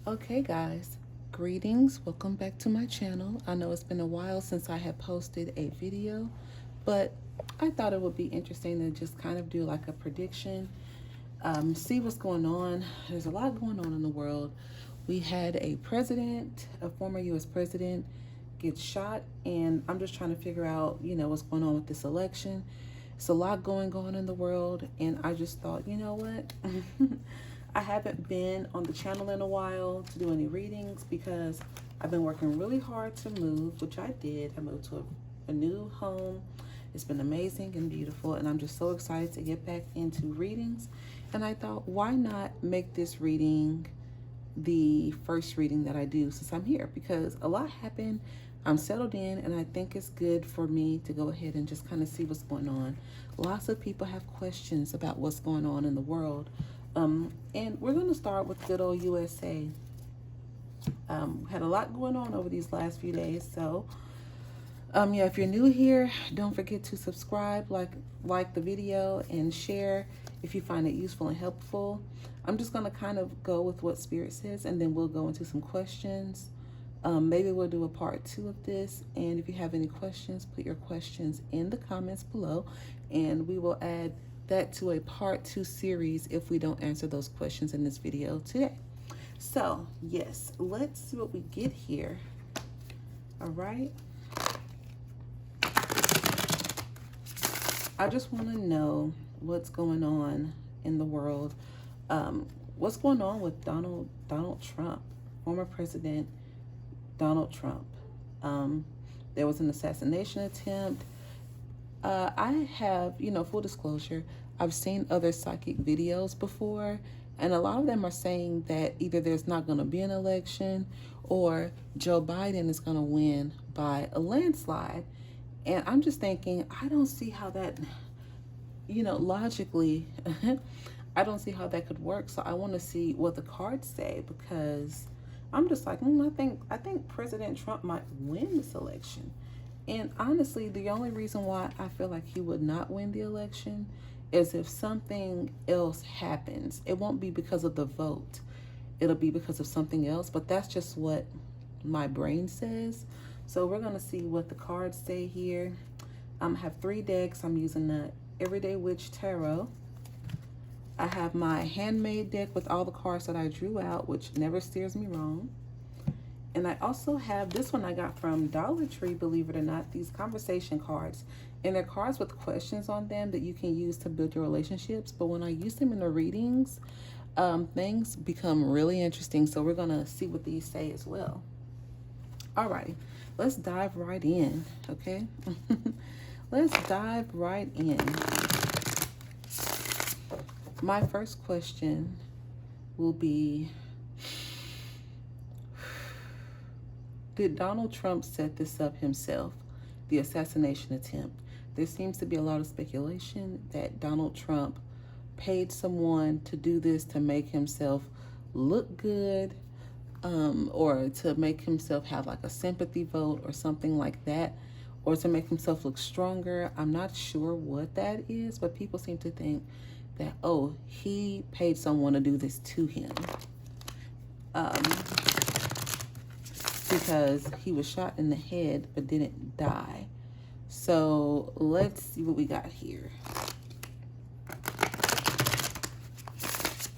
Okay guys, greetings, welcome back to my channel. I know it's been a while since I have posted a video, but I thought it would be interesting to just kind of do like a prediction, see what's going on. There's a lot going on in the world. We had a president, a former US president, get shot, and I'm just trying to figure out, what's going on with this election. It's a lot going on in the world, and I just thought, you know what? I haven't been on the channel in a while to do any readings because I've been working really hard to move, which I did. I moved to a new home. It's been amazing and beautiful, and I'm just so excited to get back into readings. And I thought, why not make this reading the first reading that I do since I'm here? Because a lot happened. I'm settled in, and I think it's good for me to go ahead and just kind of see what's going on. Lots of people have questions about what's going on in the world. And we're going to start with good old USA. Had a lot going on over these last few days. So, yeah, if you're new here, don't forget to subscribe, like the video, and share if you find it useful and helpful. I'm just going to kind of go with what Spirit says, and then we'll go into some questions. Maybe we'll do a part 2 of this. And if you have any questions, put your questions in the comments below, and we will add that to a part 2 series if we don't answer those questions in this video today. So yes, let's see what we get here. All right, I just want to know what's going on in the world. What's going on with Donald Trump, former president Donald Trump. There was an assassination attempt. I have, full disclosure, I've seen other psychic videos before, and a lot of them are saying that either there's not going to be an election or Joe Biden is going to win by a landslide. And I'm just thinking, I don't see how that, logically, I don't see how that could work. So I want to see what the cards say, because I'm just like, I think President Trump might win this election. And honestly, the only reason why I feel like he would not win the election is if something else happens. It won't be because of the vote. It'll be because of something else. But that's just what my brain says. So we're going to see what the cards say here. I have 3 decks. I'm using the Everyday Witch Tarot. I have my handmade deck with all the cards that I drew out, which never steers me wrong. And I also have this one I got from Dollar Tree, believe it or not, these conversation cards. And they're cards with questions on them that you can use to build your relationships. But when I use them in the readings, things become really interesting. So we're going to see what these say as well. All right, let's dive right in, okay? Let's dive right in. My first question will be, did Donald Trump set this up himself, the assassination attempt? There seems to be a lot of speculation that Donald Trump paid someone to do this to make himself look good, or to make himself have like a sympathy vote or something like that, or to make himself look stronger. I'm not sure what that is, but people seem to think that, oh, he paid someone to do this to him. Because he was shot in the head but didn't die. So let's see what we got here.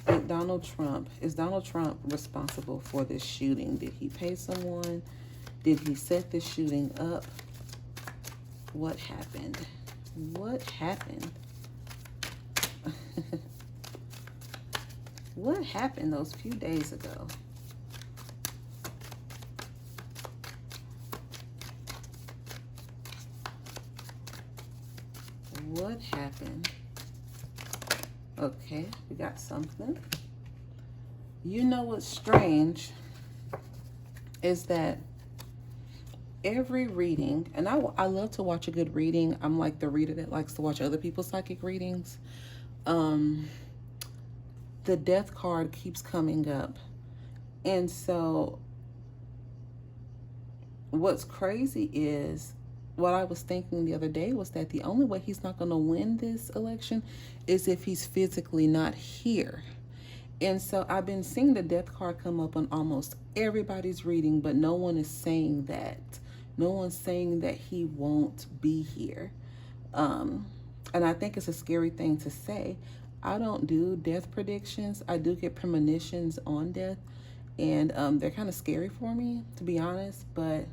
Is Donald Trump responsible for this shooting? Did he pay someone? Did he set this shooting up? What happened? What happened? What happened those few days ago? What happened? Okay, we got something. You know what's strange is that every reading, and I love to watch a good reading. I'm like the reader that likes to watch other people's psychic readings. The death card keeps coming up. And so what's crazy is, what I was thinking the other day was that the only way he's not going to win this election is if he's physically not here. And so I've been seeing the death card come up on almost everybody's reading, but no one is saying that. No one's saying that he won't be here. And I think it's a scary thing to say. I don't do death predictions. I do get premonitions on death, and they're kind of scary for me, to be honest. But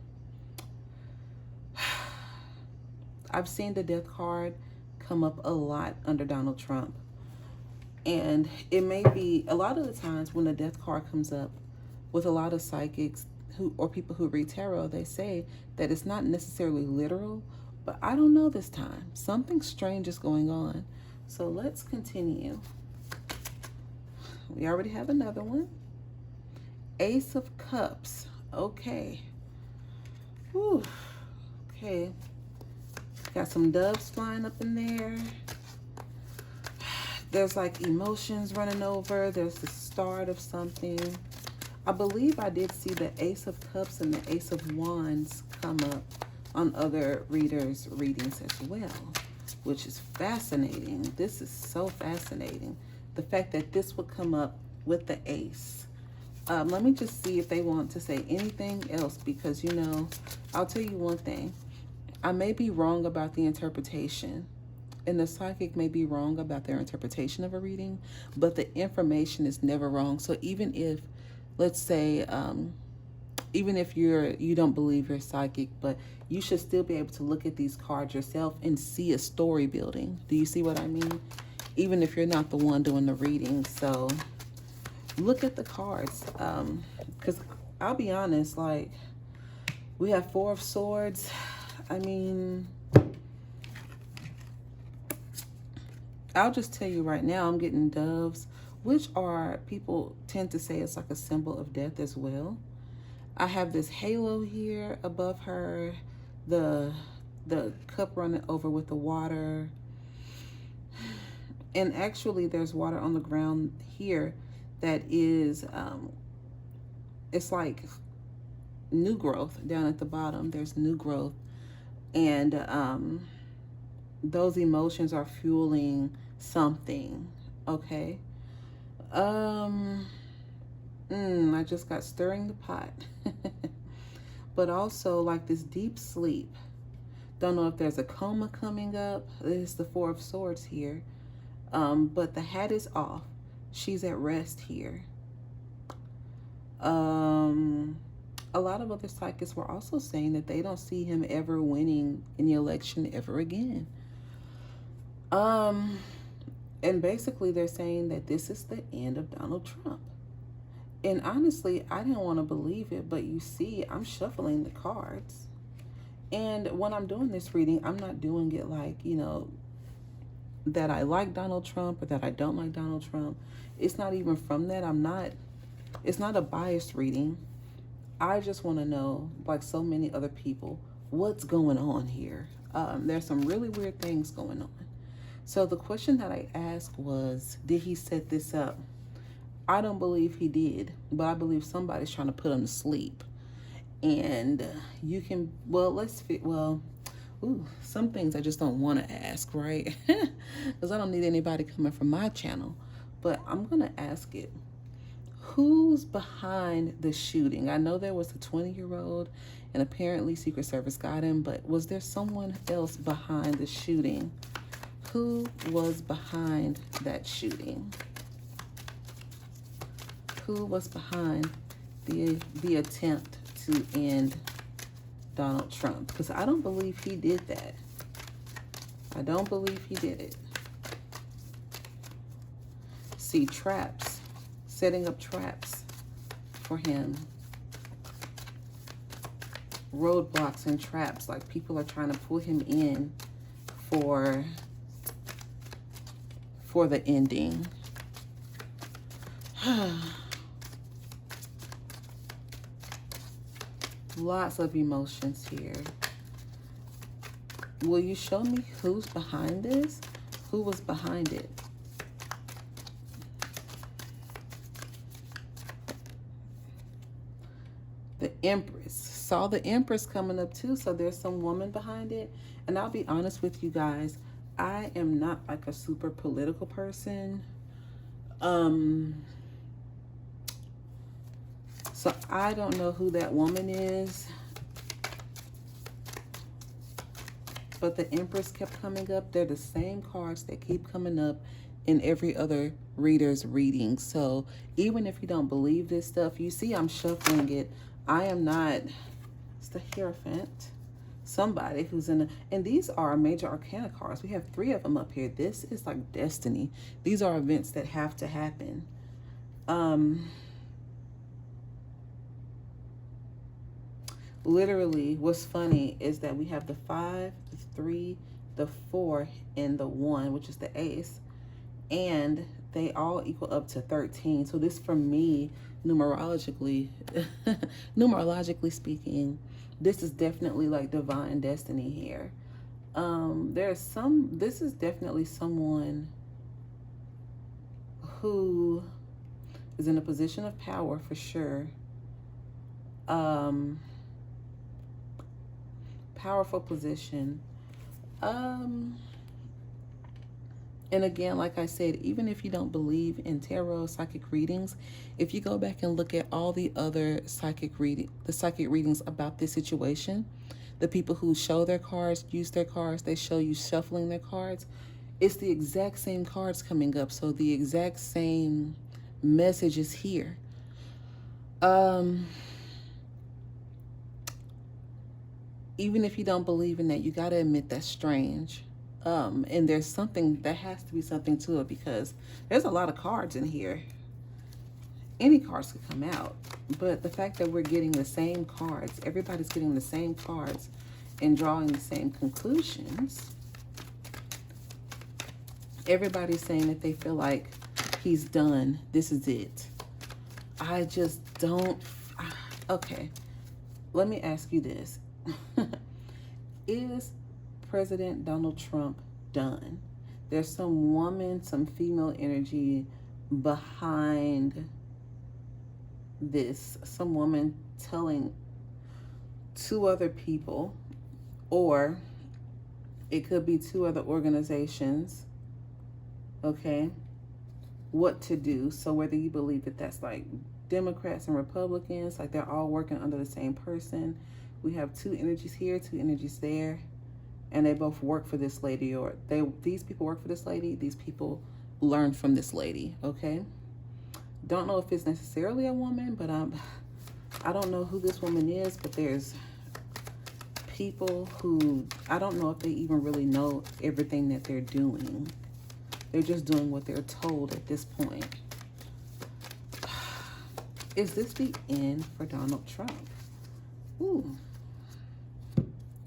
I've seen the death card come up a lot under Donald Trump. And it may be a lot of the times when the death card comes up with a lot of psychics or people who read tarot, they say that it's not necessarily literal, but I don't know this time. Something strange is going on. So let's continue. We already have another one. Ace of Cups. Okay. Whew. Okay. Got some doves flying up in there. There's like emotions running over. There's the start of something. I believe I did see the Ace of Cups and the Ace of Wands come up on other readers' readings as well, which is fascinating. This is so fascinating. The fact that this would come up with the Ace. Let me just see if they want to say anything else, because, you know, I'll tell you one thing. I may be wrong about the interpretation, and the psychic may be wrong about their interpretation of a reading, but the information is never wrong. So even if, let's say, even if you don't believe you're psychic, but you should still be able to look at these cards yourself and see a story building. Do you see what I mean? Even if you're not the one doing the reading. So look at the cards, because I'll be honest, like, we have Four of Swords. I mean, I'll just tell you right now, I'm getting doves, which are, people tend to say it's like a symbol of death as well. I have this halo here above her, the cup running over with the water. And actually there's water on the ground here that is, it's like new growth down at the bottom. There's new growth. And those emotions are fueling something, okay? I just got stirring the pot. But also like this deep sleep. Don't know if there's a coma coming up. This is the Four of Swords here. But the hat is off. She's at rest here. A lot of other psychics were also saying that they don't see him ever winning any election ever again. And basically they're saying that this is the end of Donald Trump. And honestly, I didn't want to believe it, but you see, I'm shuffling the cards. And when I'm doing this reading, I'm not doing it like, you know, that I like Donald Trump or that I don't like Donald Trump. It's not even from that. It's not a biased reading. I just want to know, like so many other people, what's going on here. There's some really weird things going on. So the question that I asked was, did he set this up? I don't believe he did, but I believe somebody's trying to put him to sleep. And you can, some things I just don't want to ask, right? Because I don't need anybody coming from my channel. But I'm going to ask it. Who's behind the shooting? I know there was a 20-year-old, and apparently Secret Service got him, but was there someone else behind the shooting? Who was behind that shooting? Who was behind the attempt to end Donald Trump? Because I don't believe he did that. I don't believe he did it. See, traps. Setting up traps for him. Roadblocks and traps. Like people are trying to pull him in for the ending. Lots of emotions here. Will you show me who's behind this? Who was behind it? The Empress. Saw the Empress coming up too, so there's some woman behind it. And I'll be honest with you guys, I am not like a super political person. So I don't know who that woman is, but the Empress kept coming up. They're the same cards that keep coming up in every other reader's reading. So even if you don't believe this stuff, you see I'm shuffling it. I am not, it's the Hierophant. Somebody who's in a, and these are major arcana cards. We have 3 of them up here. This is like destiny. These are events that have to happen. Literally, what's funny is that we have the 5, the 3, the 4, and the 1, which is the Ace, and they all equal up to 13. So this, for me, numerologically, numerologically speaking, this is definitely like divine destiny here. This is definitely someone who is in a position of power for sure. Powerful position. And again, like I said, even if you don't believe in tarot psychic readings, if you go back and look at all the other psychic readings about this situation, the people who show their cards, use their cards, they show you shuffling their cards, it's the exact same cards coming up. So the exact same message is here. Even if you don't believe in that, you got to admit that's strange. And there's something, there has to be something to it, because there's a lot of cards in here. Any cards could come out. But the fact that we're getting the same cards, everybody's getting the same cards and drawing the same conclusions. Everybody's saying that they feel like he's done. This is it. I just don't. Okay. Let me ask you this. Is President Donald Trump done? There's some woman, some female energy behind this. Some woman telling 2 other people, or it could be 2 other organizations, okay, what to do. So whether you believe that that's like Democrats and Republicans, like they're all working under the same person. We have 2 energies here, 2 energies there, and they both work for this lady, or these people work for this lady, these people learn from this lady, okay? Don't know if it's necessarily a woman, but I don't know who this woman is, but there's people who, I don't know if they even really know everything that they're doing. They're just doing what they're told at this point. Is this the end for Donald Trump? Ooh.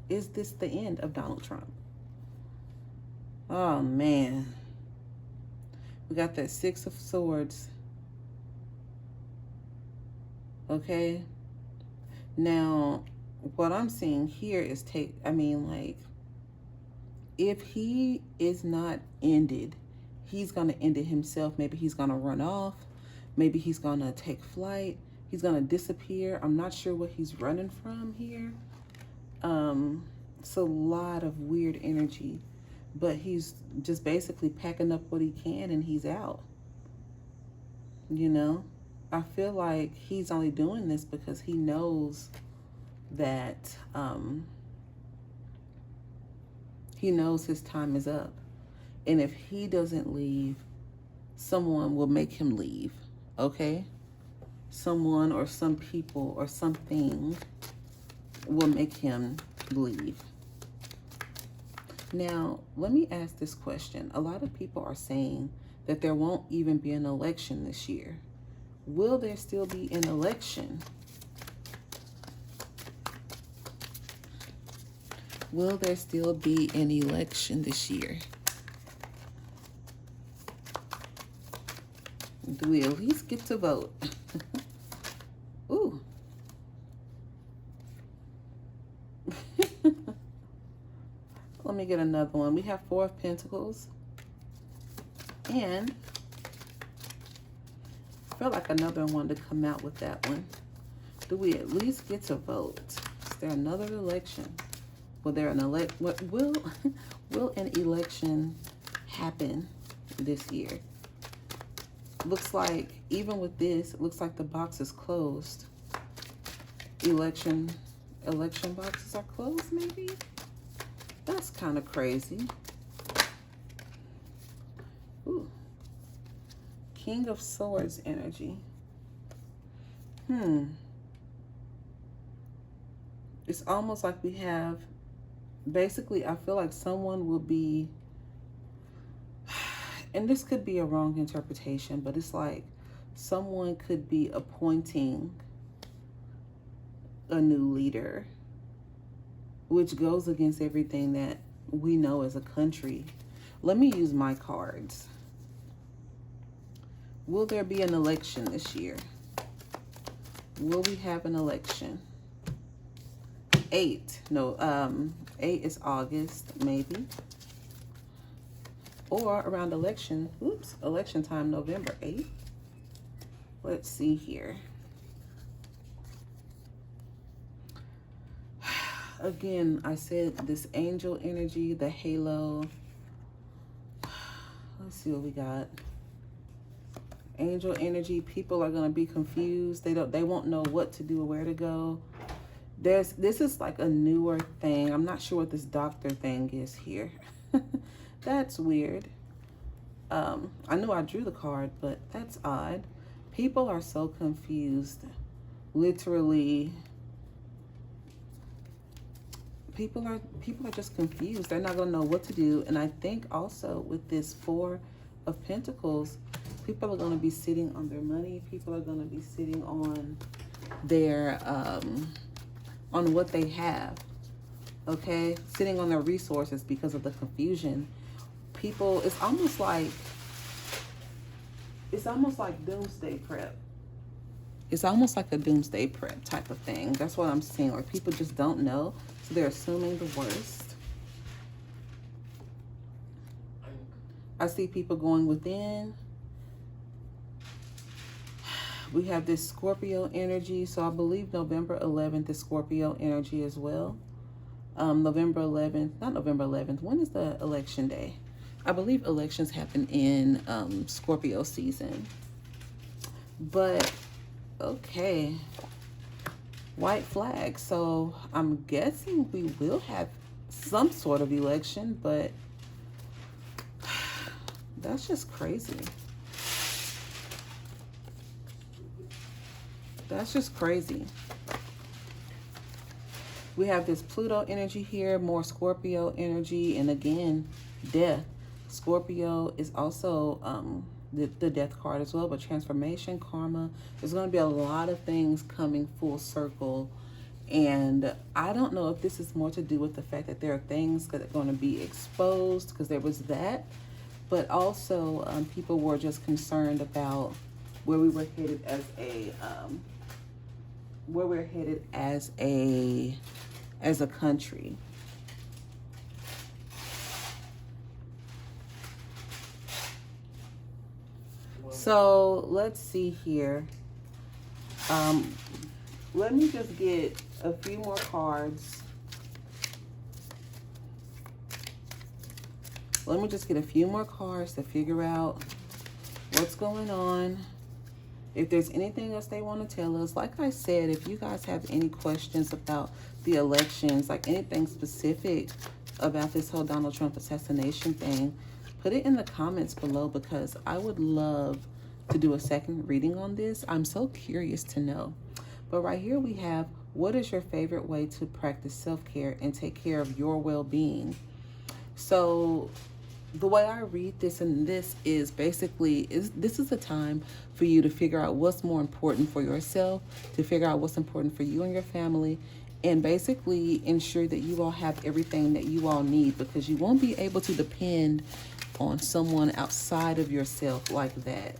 Is this the end of Donald Trump? Oh, man. We got that 6 of Swords. Okay. Now, what I'm seeing here is if he is not ended, he's going to end it himself. Maybe he's going to run off. Maybe he's going to take flight. He's going to disappear. I'm not sure what he's running from here. It's a lot of weird energy, but he's just basically packing up what he can and he's out. You know, I feel like he's only doing this because he knows that, he knows his time is up. And if he doesn't leave, someone will make him leave. Okay? Someone or some people or something will make him leave. Now, let me ask this question. A lot of people are saying that there won't even be an election this year. Will there still be an election? Will there still be an election this year? Do we at least get to vote? Ooh. Let me get another one. We have 4 of Pentacles. And I feel like another one wanted to come out with that one. Do we at least get to vote? Is there another election? Will there an will an election happen this year? Looks like, even with this, it looks like the box is closed. Election boxes are closed, maybe? That's kind of crazy. Ooh. King of Swords energy. It's almost like we have, basically, I feel like someone will be, and this could be a wrong interpretation, but it's like someone could be appointing a new leader, which goes against everything that we know as a country. Let me use my cards. Will there be an election this year? Will we have an election? 8. No, 8 is August, maybe. Or around election, election time, November 8th. Let's see here. Again, I said this angel energy, the halo. Let's see what we got. Angel energy, people are going to be confused. They won't know what to do or where to go. This is like a newer thing. I'm not sure what this doctor thing is here. That's weird. I know I drew the card, but that's odd. People are so confused. Literally, people are just confused. They're not going to know what to do. And I think also with this 4 of Pentacles, people are going to be sitting on their money. People are going to be sitting on their on what they have. Okay, sitting on their resources because of the confusion. People, it's almost like doomsday prep. It's almost like a doomsday prep type of thing. That's what I'm seeing. Or people just don't know, so they're assuming the worst. I see people going within. We have this Scorpio energy. So I believe November 11th is Scorpio energy as well. November 11th, not November 11th. When is the election day? I believe elections happen in Scorpio season. But, okay. White flag. So I'm guessing we will have some sort of election, but that's just crazy. That's just crazy. We have this Pluto energy here, more Scorpio energy, and again, death. Scorpio is also the death card as well, but transformation, karma. There's going to be a lot of things coming full circle. And I don't know if this is more to do with the fact that there are things that are going to be exposed, because there was that. But also, people were just concerned about where we were headed as a... where we're headed as a country. So let's see here. Let me just get a few more cards. Let me just get a few more cards to figure out what's going on. If there's anything else they want to tell us, like I said, if you guys have any questions about the elections, like anything specific about this whole Donald Trump assassination thing, put it in the comments below, because I would love to do a second reading on this. I'm so curious to know. But right here we have, what is your favorite way to practice self-care and take care of your well-being? So the way I read this, and this is basically, this is a time for you to figure out what's more important for yourself, to figure out what's important for you and your family, and basically ensure that you all have everything that you all need, because you won't be able to depend on someone outside of yourself like that.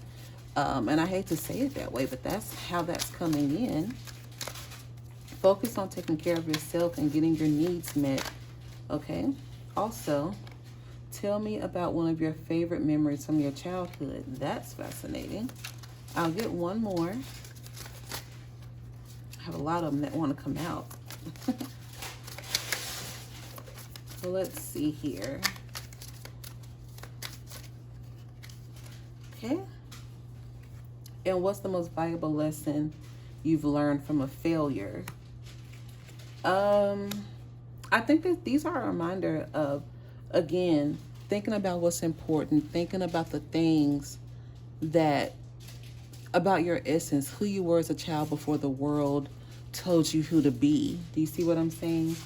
And I hate to say it that way, but that's how that's coming in. Focus on taking care of yourself and getting your needs met, okay? Also, tell me about one of your favorite memories from your childhood. That's fascinating. I'll get one more. I have a lot of them that want to come out. So let's see here. Okay. And what's the most valuable lesson you've learned from a failure I think that these are a reminder of, again, thinking about what's important, thinking about the things that, about your essence, who you were as a child before the world told you who to be. Do you see what I'm saying?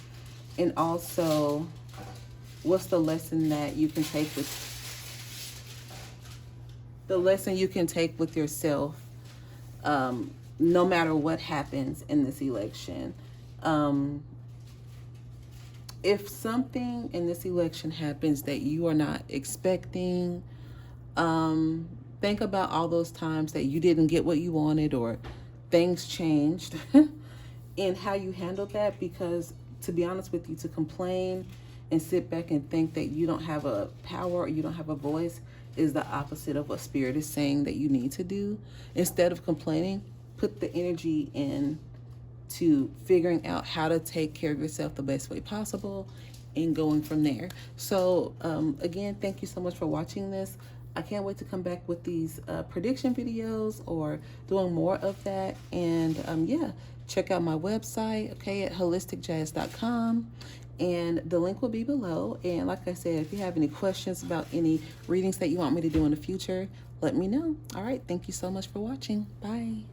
And also, what's the lesson that you can take with, the lesson you can take with yourself, no matter what happens in this election. If something in this election happens that you are not expecting, think about all those times that you didn't get what you wanted or things changed and how you handled that. Because to be honest with you, to complain and sit back and think that you don't have a power or you don't have a voice is the opposite of what spirit is saying that you need to do. Instead of complaining, put the energy in to figuring out how to take care of yourself the best way possible and going from there. So again, thank you so much for watching this. I can't wait to come back with these prediction videos or doing more of that. And yeah, check out my website, okay, at holisticjazz.com. And the link will be below. And like I said, if you have any questions about any readings that you want me to do in the future, let me know. All right, thank you so much for watching. Bye.